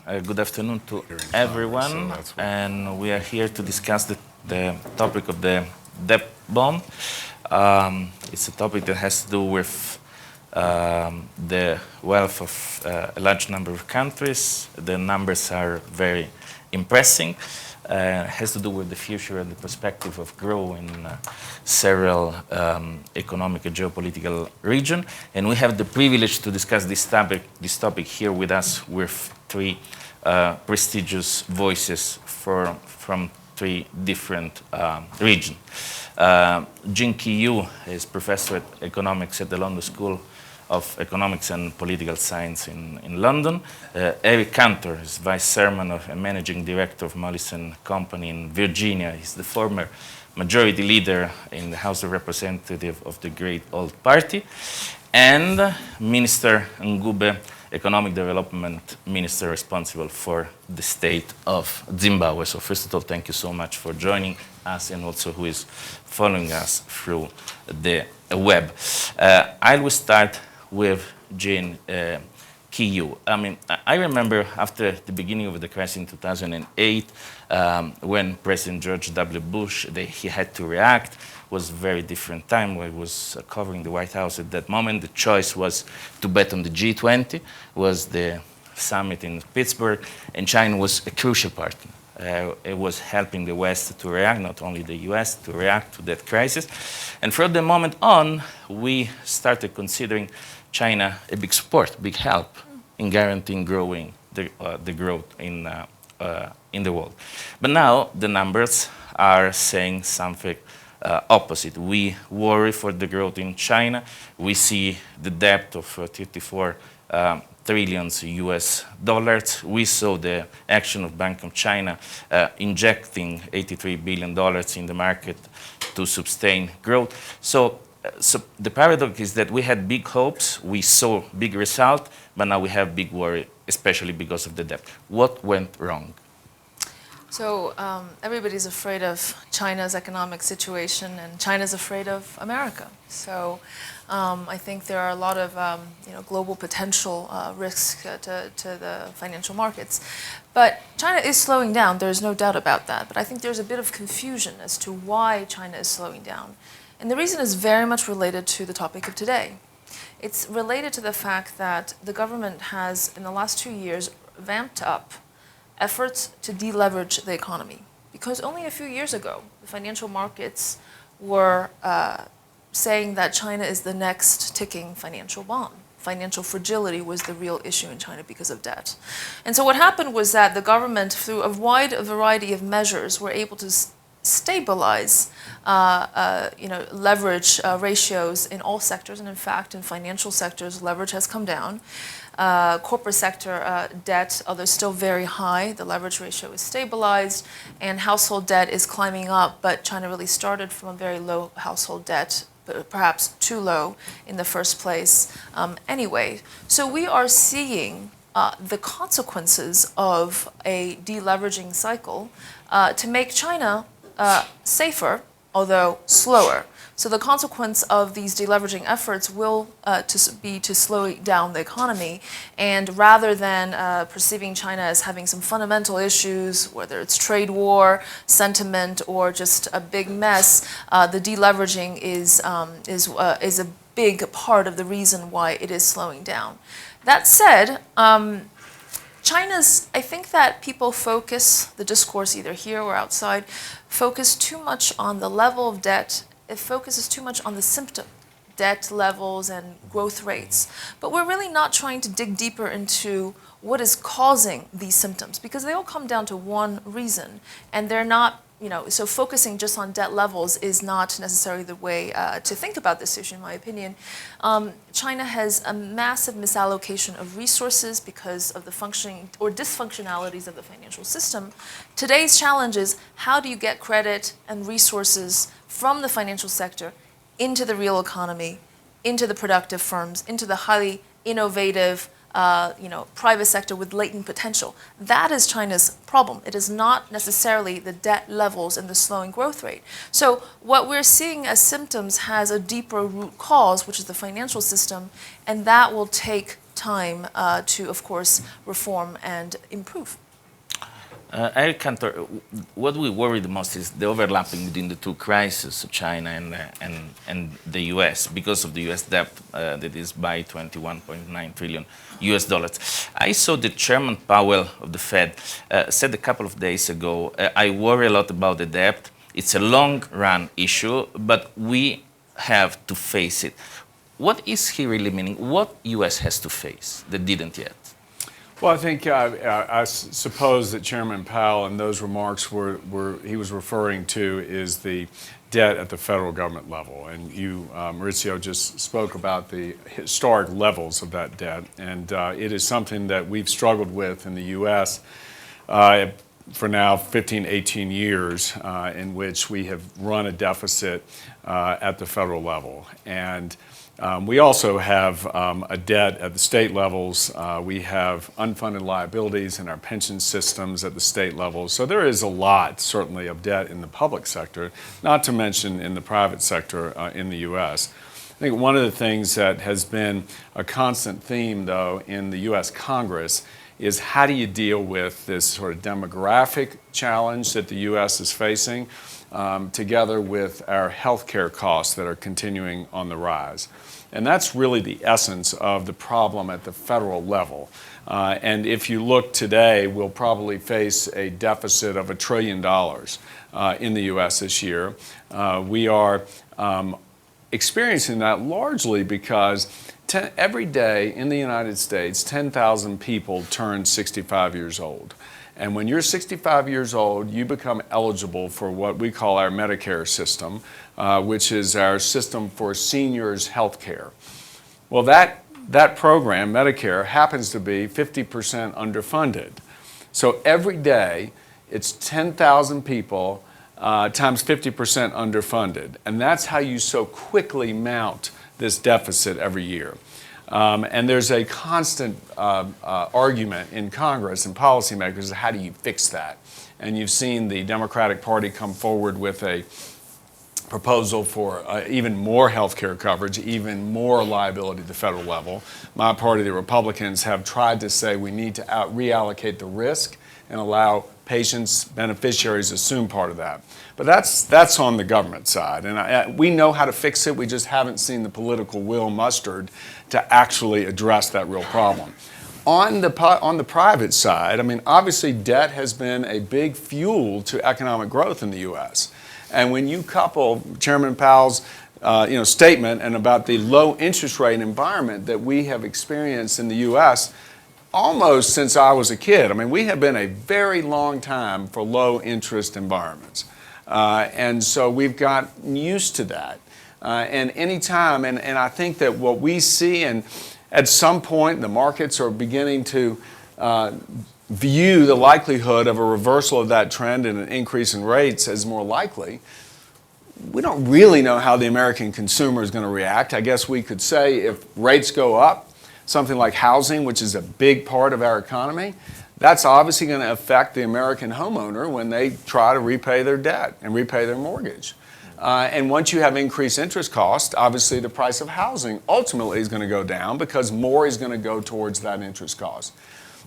Good afternoon to everyone, and we are here to discuss the topic of the debt bomb. It's a topic that has to do with the wealth of a large number of countries. The numbers are very impressive. Has to do with the future and the perspective of growth in several economic and geopolitical regions. And we have the privilege to discuss this topic here with us with three prestigious voices from three different regions. Keyu is professor of economics at the London School of Economics and Political Science in London. Cantor is vice chairman and managing director of Moelis and Company in Virginia. He's the former majority leader in the House of Representatives of the Great Old Party. And Minister Ncube, Economic Development Minister responsible for the state of Zimbabwe. So first of all, thank you so much for joining us and also who is following us through the web. I will start with Keyu. I remember after the beginning of the crisis in 2008, when President George W. Bush, he had to react. It was a very different time where he was covering the White House at that moment. The choice was to bet on the G20, was the summit in Pittsburgh, and China was a crucial partner. It was helping the West to react, not only the US, to react to that crisis. And from the moment on, we started considering China a big support, big help in guaranteeing growing the growth in the world. But now the numbers are saying something opposite. We worry for the growth in China. We see the debt of 34 trillion US dollars. We saw the action of Bank of China injecting $83 billion in the market to sustain growth. So the paradox is that we had big hopes, we saw big result, but now we have big worry, especially because of the debt. What went wrong? So everybody's afraid of China's economic situation, and China's afraid of America. So I think there are a lot of global potential risks to the financial markets. But China is slowing down, there's no doubt about that. But I think there's a bit of confusion as to why China is slowing down. And the reason is very much related to the topic of today. It's related to the fact that the government has, in the last 2 years, vamped up efforts to deleverage the economy. Because only a few years ago, the financial markets were saying that China is the next ticking financial bomb. Financial fragility was the real issue in China because of debt. And so what happened was that the government, through a wide variety of measures, were able to stabilize leverage ratios in all sectors. And in fact, in financial sectors, leverage has come down. Corporate sector debt, although still very high, the leverage ratio is stabilized, and household debt is climbing up, but China really started from a very low household debt, perhaps too low in the first place anyway. So we are seeing the consequences of a deleveraging cycle to make China safer, although slower. So the consequence of these deleveraging efforts will be to slow down the economy, and rather than perceiving China as having some fundamental issues, whether it's trade war, sentiment, or just a big mess, the deleveraging is a big part of the reason why it is slowing down. That said, I think that people focus, the discourse either here or outside, focus too much on the level of debt. It focuses too much on the symptom, debt levels and growth rates. But we're really not trying to dig deeper into what is causing these symptoms, because they all come down to one reason, and they're not, so focusing just on debt levels is not necessarily the way to think about this issue, in my opinion. China has a massive misallocation of resources because of the functioning or dysfunctionalities of the financial system. Today's challenge is, how do you get credit and resources from the financial sector into the real economy, into the productive firms, into the highly innovative private sector with latent potential? That is China's problem. It is not necessarily the debt levels and the slowing growth rate. So what we're seeing as symptoms has a deeper root cause, which is the financial system, and that will take time to, of course, reform and improve. Eric Cantor, what we worry the most is the overlapping between the two crises, China and the U.S., because of the U.S. debt that is by 21.9 trillion U.S. dollars. I saw the Chairman Powell of the Fed said a couple of days ago, I worry a lot about the debt. It's a long-run issue, but we have to face it. What is he really meaning? What U.S. has to face that didn't yet? Well, I think I suppose that Chairman Powell and those remarks he was referring to is the debt at the federal government level. And you, Maurizio, just spoke about the historic levels of that debt. And it is something that we've struggled with in the U.S. For now 15, 18 years, in which we have run a deficit at the federal level. And we also have a debt at the state levels. We have unfunded liabilities in our pension systems at the state levels. So there is a lot, certainly, of debt in the public sector, not to mention in the private sector in the U.S. I think one of the things that has been a constant theme, though, in the U.S. Congress is how do you deal with this sort of demographic challenge that the U.S. is facing, together with our healthcare costs that are continuing on the rise. And that's really the essence of the problem at the federal level. And if you look today, we'll probably face a deficit of $1 trillion in the U.S. this year. We are experiencing that largely because every day in the United States, 10,000 people turn 65 years old. And when you're 65 years old, you become eligible for what we call our Medicare system, which is our system for seniors' health care. Well, that program, Medicare, happens to be 50% underfunded. So every day, it's 10,000 people times 50% underfunded. And that's how you so quickly mount this deficit every year. And there's a constant argument in Congress and policymakers, how do you fix that? And you've seen the Democratic Party come forward with a proposal for even more health care coverage, even more liability at the federal level. My party, the Republicans, have tried to say we need to reallocate the risk and allow patients, beneficiaries assume part of that. But that's on the government side. And we know how to fix it. We just haven't seen the political will mustered to actually address that real problem. On the private side, I mean, obviously debt has been a big fuel to economic growth in the U.S. And when you couple Chairman Powell's statement and about the low interest rate environment that we have experienced in the U.S., almost since I was a kid. I mean, we have been a very long time for low interest environments. And so we've gotten used to that. And any time, and I think that what we see, and at some point the markets are beginning to view the likelihood of a reversal of that trend and an increase in rates as more likely. We don't really know how the American consumer is going to react. I guess we could say if rates go up, something like housing, which is a big part of our economy, that's obviously going to affect the American homeowner when they try to repay their debt and repay their mortgage. And once you have increased interest costs, obviously the price of housing ultimately is going to go down because more is going to go towards that interest cost.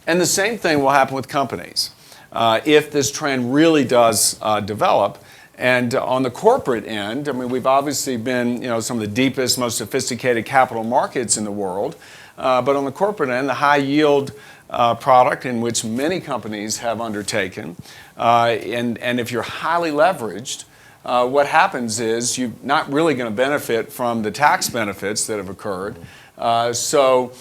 And the same thing will happen with companies. If this trend really does develop, and on the corporate end, I mean, we've obviously been, some of the deepest, most sophisticated capital markets in the world. But on the corporate end, the high yield product in which many companies have undertaken, and if you're highly leveraged, what happens is you're not really going to benefit from the tax benefits that have occurred. So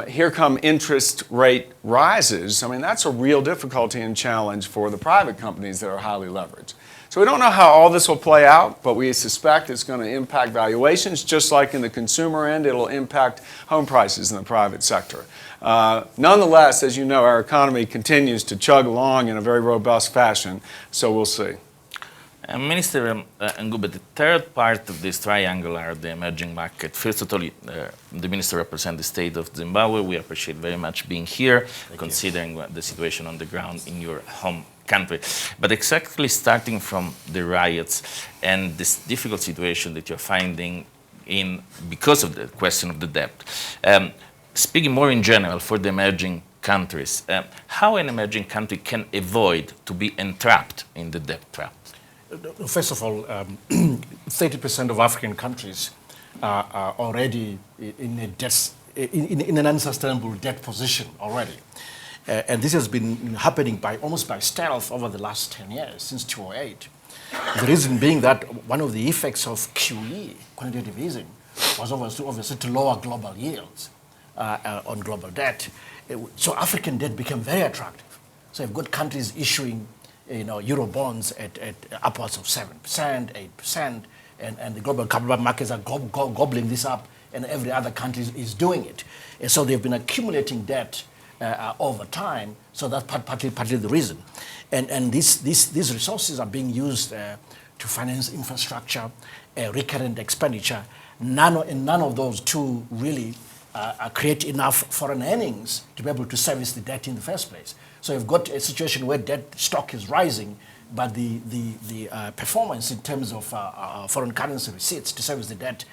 here come interest rate rises. I mean, that's a real difficulty and challenge for the private companies that are highly leveraged. So we don't know how all this will play out, but we suspect it's going to impact valuations, just like in the consumer end, it'll impact home prices in the private sector. Nonetheless, as you know, our economy continues to chug along in a very robust fashion, so we'll see. Minister Ncube, the third part of this triangle are the emerging market. First of all, the minister represents the state of Zimbabwe. We appreciate very much being here, considering the situation on the ground in your home country. But exactly starting from the riots and this difficult situation that you're finding in because of the question of the debt, speaking more in general for the emerging countries, how an emerging country can avoid to be entrapped in the debt trap? First of all, 30% of African countries are already in an unsustainable debt position already. And this has been happening almost by stealth over the last 10 years, since 2008. The reason being that one of the effects of QE, quantitative easing, was obviously to lower global yields on global debt. So African debt became very attractive. So you've got countries issuing Euro bonds at upwards of 7%, 8%, and the global capital markets are gobbling this up, and every other country is doing it. And so they've been accumulating debt over time, so that's partly the reason. And these resources are being used to finance infrastructure, recurrent expenditure. None of those two really create enough foreign earnings to be able to service the debt in the first place. So you've got a situation where debt stock is rising, but the performance in terms of foreign currency receipts to service the debt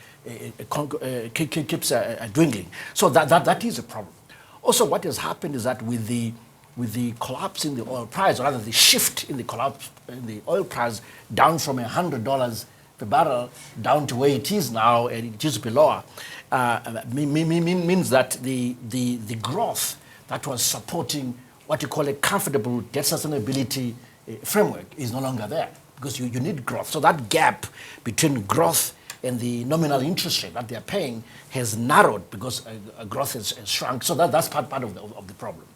keeps dwindling. So that is a problem. Also, what has happened is that with the collapse in the oil price, or rather the shift in the collapse in the oil price down from $100 per barrel down to where it is now, and it used to be lower, means that the growth that was supporting what you call a comfortable debt sustainability framework is no longer there, because you need growth. So that gap between growth and the nominal interest rate that they are paying has narrowed because growth has shrunk. So that's part of the problem.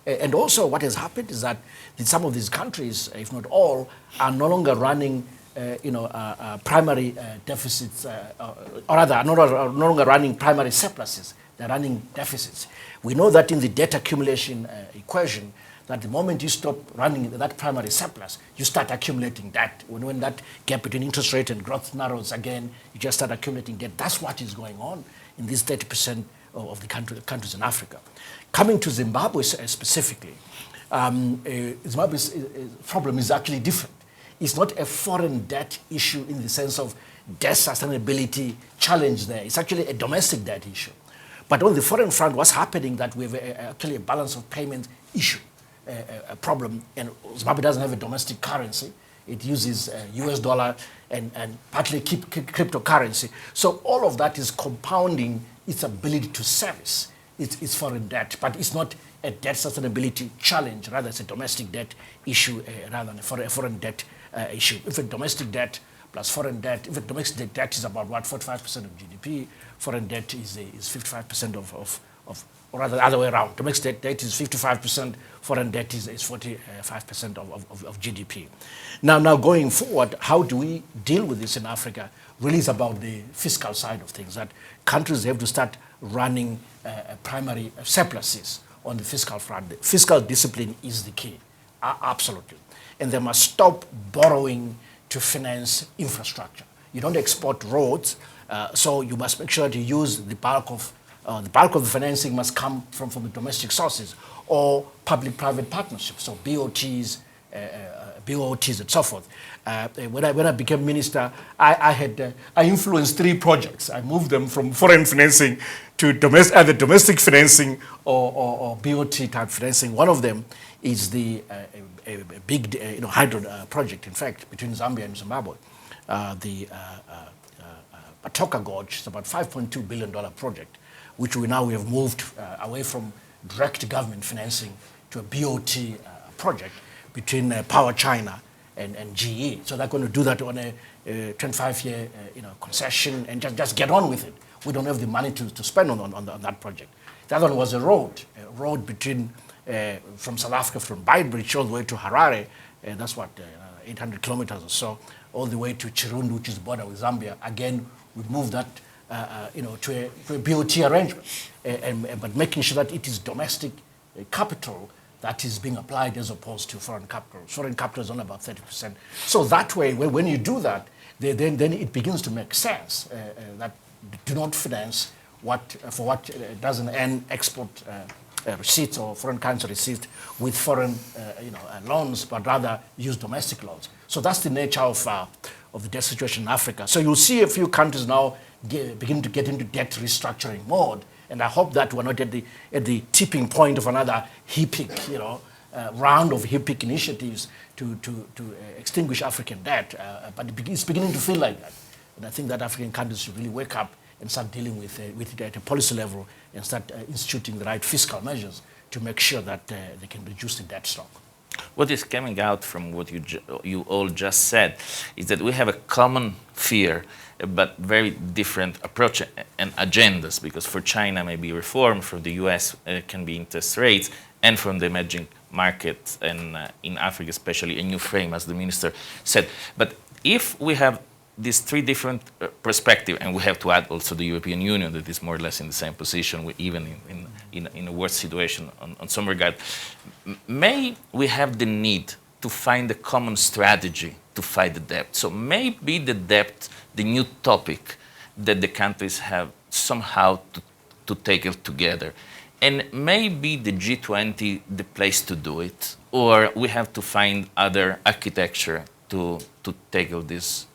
And also what has happened is that some of these countries, if not all, are no longer running primary deficits, or rather are no longer running primary surpluses. They're running deficits. We know that in the debt accumulation equation, that the moment you stop running that primary surplus, you start accumulating debt. When that gap between interest rate and growth narrows again, you just start accumulating debt. That's what is going on in these 30% of the countries in Africa. Coming to Zimbabwe specifically, Zimbabwe's problem is actually different. It's not a foreign debt issue in the sense of debt sustainability challenge there. It's actually a domestic debt issue. But on the foreign front, what's happening that we have actually a balance of payment issue. A problem, and Zimbabwe doesn't have a domestic currency. It uses US dollar and partly cryptocurrency. So all of that is compounding its ability to service its foreign debt, but it's not a debt sustainability challenge. Rather, it's a domestic debt issue rather than a foreign debt issue. If a domestic debt plus foreign debt, if a domestic debt is about 45% of GDP, foreign debt is 55% of or rather the other way around. Domestic debt is 55%, foreign debt is 45% of GDP. Now going forward, how do we deal with this in Africa? Really is about the fiscal side of things, that countries have to start running primary surpluses on the fiscal front. The fiscal discipline is the key, absolutely. And they must stop borrowing to finance infrastructure. You don't export roads, so you must make sure that you use the bulk of the financing must come from the domestic sources or public-private partnerships, so BOTs, and so forth. When I became minister, I influenced 3 projects. I moved them from foreign financing to either domestic financing or BOT type financing. One of them is the a big hydro project, in fact, between Zambia and Zimbabwe. The Patoka Gorge is about $5.2 billion project, which we have moved away from direct government financing to a BOT project between Power China and GE. So they're going to do that on a 25-year concession and just get on with it. We don't have the money to spend on that project. The other one was a road between from South Africa, from Beitbridge all the way to Harare. That's 800 kilometers or so, all the way to Chirundu, which is the border with Zambia. Again, we moved that to a BOT arrangement, but making sure that it is domestic capital that is being applied as opposed to foreign capital. Foreign capital is only about 30%. So that way, when you do that, then it begins to make sense that do not finance what doesn't earn export receipts or foreign currency receipts with foreign loans, but rather use domestic loans. So that's the nature of the debt situation in Africa. So you'll see a few countries now begin to get into debt restructuring mode And I hope that we're not at the tipping point of another HIPIC, round of HIPIC initiatives to extinguish African debt. But it's beginning to feel like that. And I think that African countries should really wake up and start dealing with it at a policy level and start instituting the right fiscal measures to make sure that they can reduce the debt stock. What is coming out from what you all just said is that we have a common fear, but very different approach and agendas, because for China maybe reform, for the US can be interest rates, and from the emerging markets and in Africa especially a new frame, as the minister said. But if we have these three different perspectives, and we have to add also the European Union that is more or less in the same position, even in a worse situation on some regard, may we have the need to find a common strategy to fight the debt. So maybe the debt, the new topic that the countries have somehow to take it together. And maybe the G20 the place to do it, or we have to find other architecture to tackle this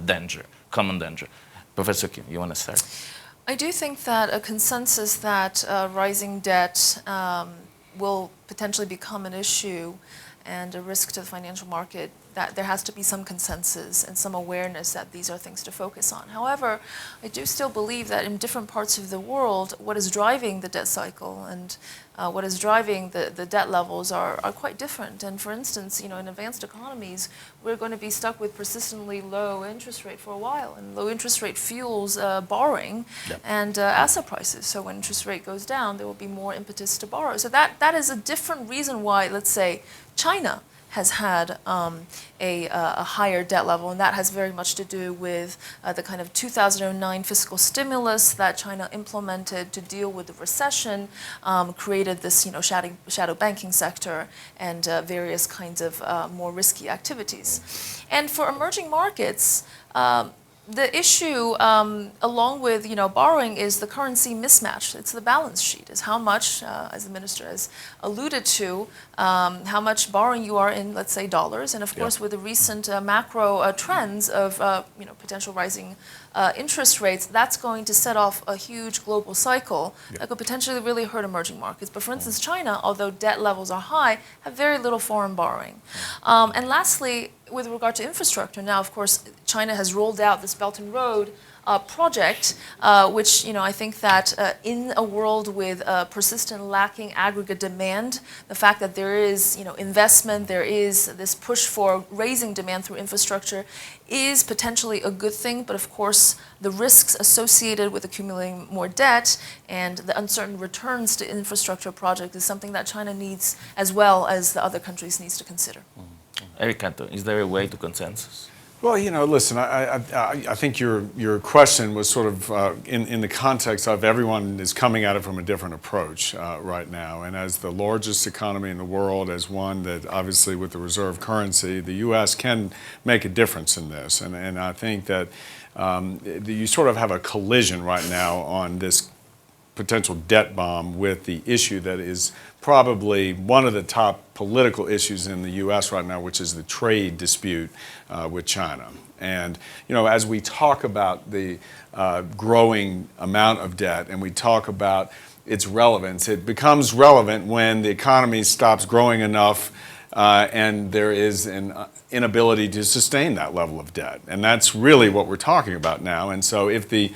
danger, common danger. Professor Kim, you want to start? I do think that a consensus that rising debt will potentially become an issue and a risk to the financial market, that there has to be some consensus and some awareness that these are things to focus on. However, I do still believe that in different parts of the world, what is driving the debt cycle and what is driving the debt levels are quite different. And for instance, in advanced economies, we're going to be stuck with persistently low interest rate for a while, and low interest rate fuels borrowing and asset prices. So when interest rate goes down, there will be more impetus to borrow. So that is a different reason why, let's say, China has had a higher debt level, and that has very much to do with the kind of 2009 fiscal stimulus that China implemented to deal with the recession, created this shadow banking sector and various kinds of more risky activities. And for emerging markets, the issue, along with borrowing, is the currency mismatch. It's the balance sheet. Is how much, as the minister has alluded to, how much borrowing you are in, let's say, dollars. And of course, with the recent macro trends of potential rising interest rates, that's going to set off a huge global cycle that could potentially really hurt emerging markets. But for instance, China, although debt levels are high, have very little foreign borrowing. And lastly, with regard to infrastructure, now, of course, China has rolled out this Belt and Road project, which I think that in a world with persistent lacking aggregate demand, the fact that there is investment, there is this push for raising demand through infrastructure, is potentially a good thing. But of course, the risks associated with accumulating more debt and the uncertain returns to infrastructure projects is something that China needs, as well as the other countries needs to consider. Eric Cantor, is there a way to consensus? Well, listen, I think your question was sort of in the context of everyone is coming at it from a different approach right now. And as the largest economy in the world, as one that obviously with the reserve currency, the U.S. can make a difference in this. And I think that you sort of have a collision right now on this potential debt bomb with the issue that is probably one of the top political issues in the U.S. right now, which is the trade dispute with China. And, as we talk about the growing amount of debt and we talk about its relevance, it becomes relevant when the economy stops growing enough and there is an inability to sustain that level of debt. And that's really what we're talking about now. And so if the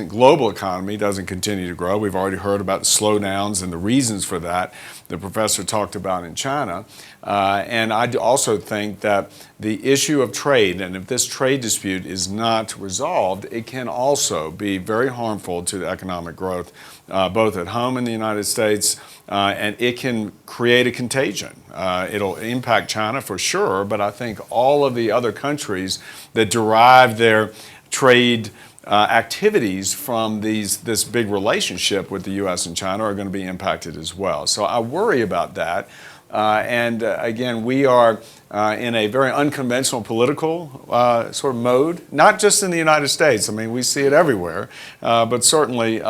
global economy doesn't continue to grow. We've already heard about slowdowns and the reasons for that the professor talked about in China. And I also think that the issue of trade, and if this trade dispute is not resolved, it can also be very harmful to the economic growth, both at home in the United States, and it can create a contagion. It'll impact China for sure, but I think all of the other countries that derive their trade activities from this big relationship with the U.S. and China are going to be impacted as well. So I worry about that. And again, we are in a very unconventional political sort of mode, not just in the United States. I mean, we see it everywhere, but certainly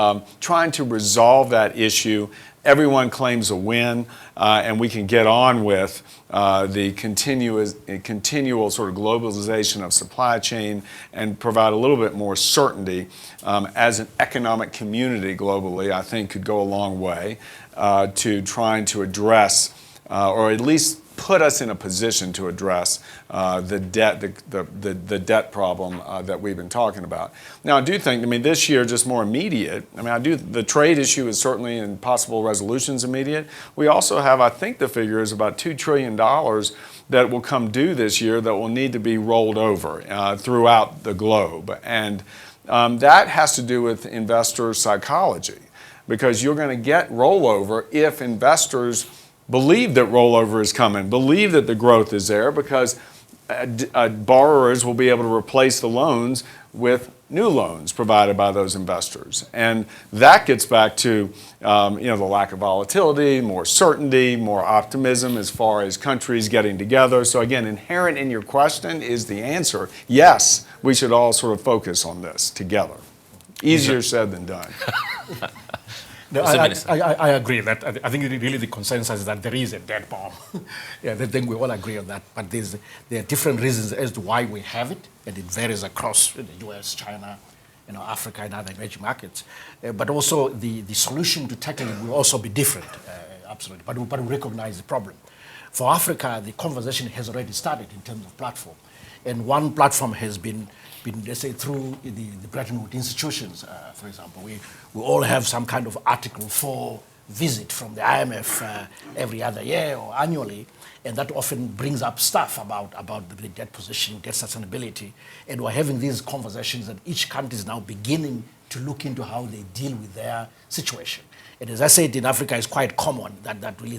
trying to resolve that issue everyone claims a win, and we can get on with the continual sort of globalization of supply chain and provide a little bit more certainty as an economic community globally, I think could go a long way to trying to address, or at least put us in a position to address the debt problem that we've been talking about. Now, I do think, this year just more immediate. The trade issue is certainly in possible resolutions immediate. We also have, I think the figure is about $2 trillion that will come due this year that will need to be rolled over throughout the globe. And that has to do with investor psychology, because you're going to get rollover if investors believe that rollover is coming, believe that the growth is there, because borrowers will be able to replace the loans with new loans provided by those investors. And that gets back to the lack of volatility, more certainty, more optimism as far as countries getting together. So again, inherent in your question is the answer. Yes, we should all sort of focus on this together. Easier said than done. No, I agree. That I think really the consensus is that there is a debt bomb. I think we all agree on that. But there are different reasons as to why we have it, and it varies across the U.S., China, Africa, and other emerging markets. But also the solution to tackle it will also be different, absolutely. But we recognize the problem. For Africa, the conversation has already started in terms of platform, and one platform has been let's say, through the Bretton Woods institutions, for example. We all have some kind of Article 4 visit from the IMF every other year or annually, and that often brings up stuff about the debt position, debt sustainability, and we're having these conversations that each country is now beginning to look into how they deal with their situation. And as I said, in Africa, it's quite common that really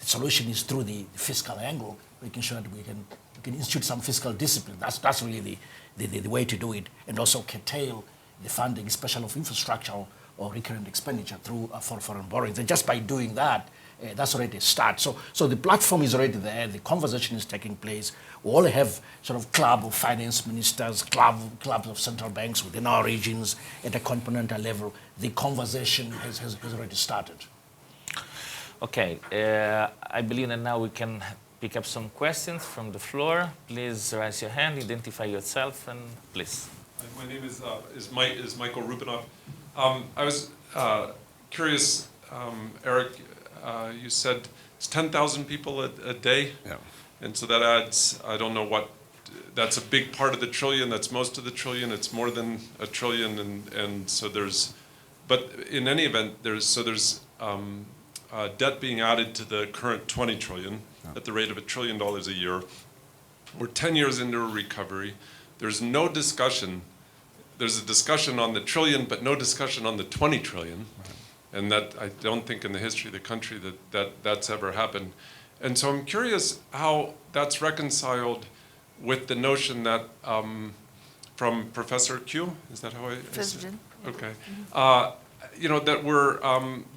the solution is through the fiscal angle, making sure that we can institute some fiscal discipline. That's really the way to do it, and also curtail the funding, especially of infrastructure or recurrent expenditure through foreign borrowings. And just by doing that, that's already a start. So the platform is already there. The conversation is taking place. We all have sort of club of finance ministers, clubs of central banks within our regions at a continental level. The conversation has already started. Okay, I believe that now we can pick up some questions from the floor. Please raise your hand, identify yourself, and please. My name is Michael Rubinoff. I was curious, Eric, you said it's 10,000 people a day? Yeah. And so that adds, I don't know what, that's a big part of the trillion, that's most of the trillion, it's more than a trillion, and so there's, but in any event, there's debt being added to the current 20 trillion at the rate of $1 trillion a year. We're 10 years into a recovery. There's no discussion. There's a discussion on the trillion, but no discussion on the 20 trillion. And that, I don't think in the history of the country that's ever happened. And so I'm curious how that's reconciled with the notion that from Professor Keyu, is that how I? President. Okay. That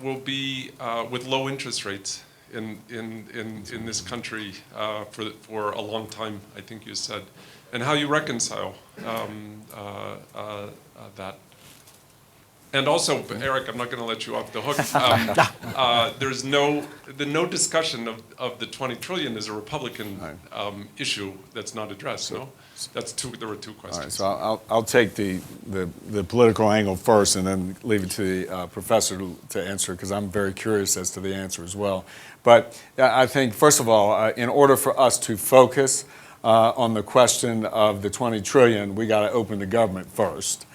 we'll be with low interest rates in this country for a long time, I think you said, and how you reconcile that. And also, Eric, I'm not going to let you off the hook. There's no discussion of the 20 trillion is a Republican issue that's not addressed. No, there were two questions. All right, so I'll take the political angle first, and then leave it to the professor to answer, because I'm very curious as to the answer as well. But I think, first of all, in order for us to focus on the question of the 20 trillion, we got to open the government first.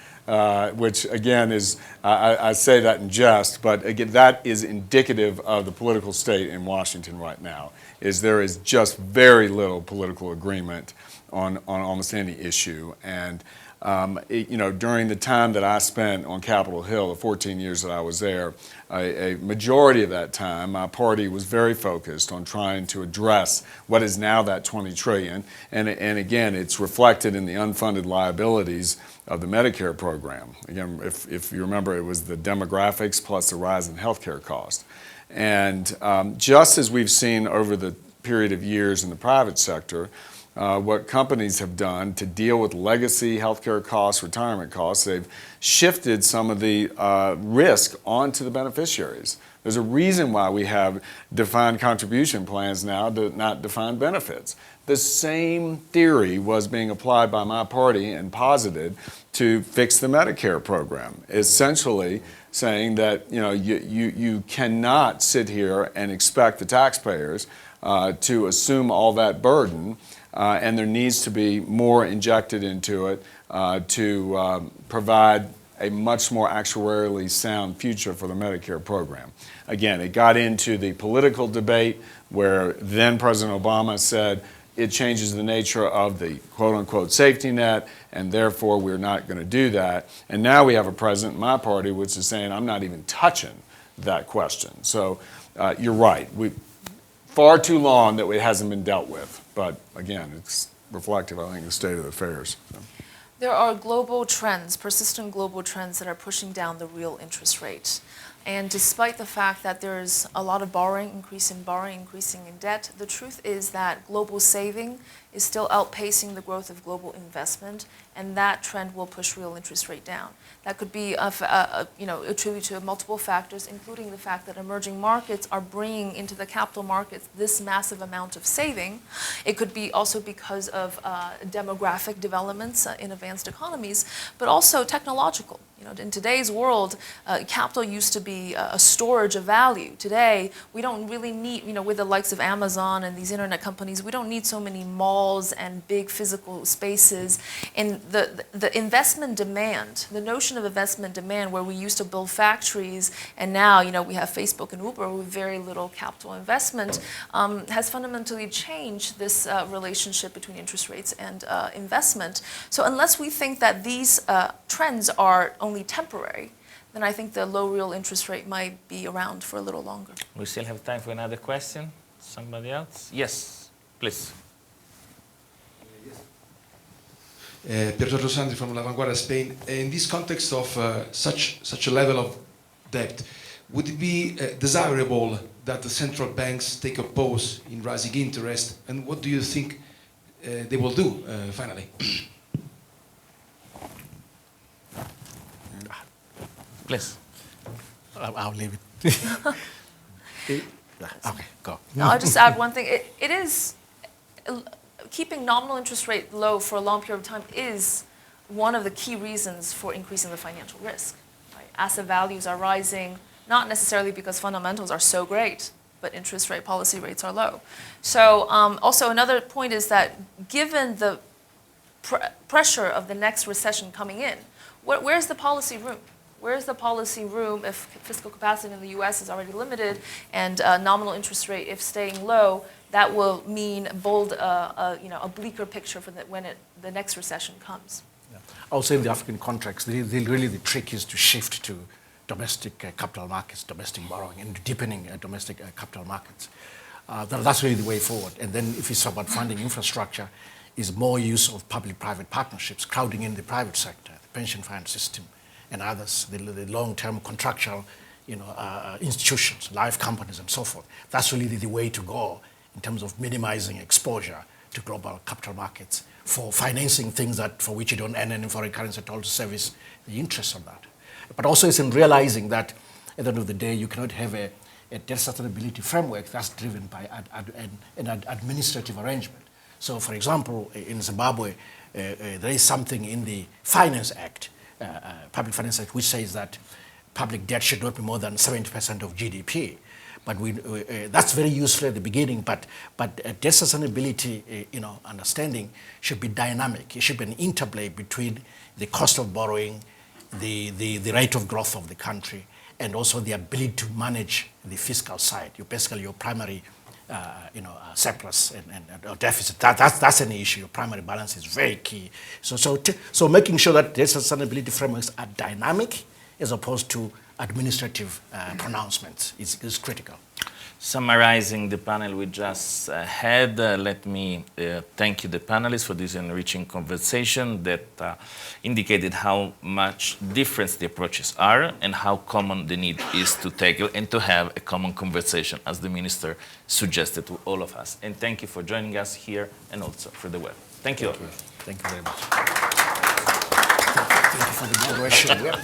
Which again is, I say that in jest, but again, that is indicative of the political state in Washington right now, is there is just very little political agreement on almost any issue. And during the time that I spent on Capitol Hill, the 14 years that I was there, a majority of that time, my party was very focused on trying to address what is now that 20 trillion. And again, it's reflected in the unfunded liabilities of the Medicare program. Again, if you remember, it was the demographics plus the rise in healthcare costs. And just as we've seen over the period of years in the private sector, what companies have done to deal with legacy healthcare costs, retirement costs, they've shifted some of the risk onto the beneficiaries. There's a reason why we have defined contribution plans now, not defined benefits. The same theory was being applied by my party and posited to fix the Medicare program, essentially saying that you cannot sit here and expect the taxpayers to assume all that burden, and there needs to be more injected into it to provide a much more actuarially sound future for the Medicare program. Again, it got into the political debate where then President Obama said it changes the nature of the quote-unquote safety net, and therefore we're not going to do that. And now we have a president in my party which is saying, I'm not even touching that question. So you're right. Far too long that it hasn't been dealt with. But again, it's reflective, I think, of the state of affairs. So. There are global trends, persistent global trends that are pushing down the real interest rate. And despite the fact that there's a lot of borrowing, increasing in debt, the truth is that global saving is still outpacing the growth of global investment, and that trend will push real interest rate down. That could be attributed to multiple factors, including the fact that emerging markets are bringing into the capital markets this massive amount of saving. It could be also because of demographic developments in advanced economies, but also technological. In today's world, capital used to be a storage of value. Today, we don't really need, with the likes of Amazon and these internet companies, we don't need so many malls and big physical spaces. And the investment demand, the notion of investment demand, where we used to build factories and now, we have Facebook and Uber with very little capital investment, has fundamentally changed this relationship between interest rates and investment. So unless we think that these trends are only temporary, then I think the low real interest rate might be around for a little longer. We still have time for another question. Somebody else? Yes, please. Pier Giorgio Sandri from La Vanguardia, Spain. In this context of such a level of debt, would it be desirable that the central banks take a pause in rising interest, and what do you think they will do finally? Please. I'll leave it. Okay, go. No, I'll just add one thing. It is, keeping nominal interest rate low for a long period of time is one of the key reasons for increasing the financial risk. Right? Asset values are rising, not necessarily because fundamentals are so great, but interest rate policy rates are low. So also another point is that given the pressure of the next recession coming in, where's the policy room? Where's the policy room if fiscal capacity in the U.S. is already limited and nominal interest rate, if staying low, that will mean a bleaker picture for when the next recession comes. Yeah. I would say in the African context, really the trick is to shift to domestic capital markets, domestic borrowing, and deepening domestic capital markets. That's really the way forward. And then if it's about funding infrastructure, is more use of public-private partnerships, crowding in the private sector, the pension fund system, and others, the long-term contractual institutions, life companies and so forth. That's really the way to go in terms of minimizing exposure to global capital markets for financing things for which you don't earn any foreign currency at all to service the interest on that. But also it's in realizing that at the end of the day, you cannot have a debt sustainability framework that's driven by an administrative arrangement. So for example, in Zimbabwe, there is something in the Finance Act, Public Finance Act, which says that public debt should not be more than 70% of GDP. But that's very useful at the beginning, but debt sustainability understanding should be dynamic. It should be an interplay between the cost of borrowing, the rate of growth of the country, and also the ability to manage the fiscal side. Your primary surplus and deficit. That's an issue. Your primary balance is very key. So making sure that debt sustainability frameworks are dynamic as opposed to administrative pronouncements is critical. Summarizing the panel we just had, let me thank you, the panelists, for this enriching conversation that indicated how much different the approaches are and how common the need is to tackle and to have a common conversation, as the Minister suggested to all of us. And thank you for joining us here and also for the web. Thank you. Thank you very much. Thank you for the moderation.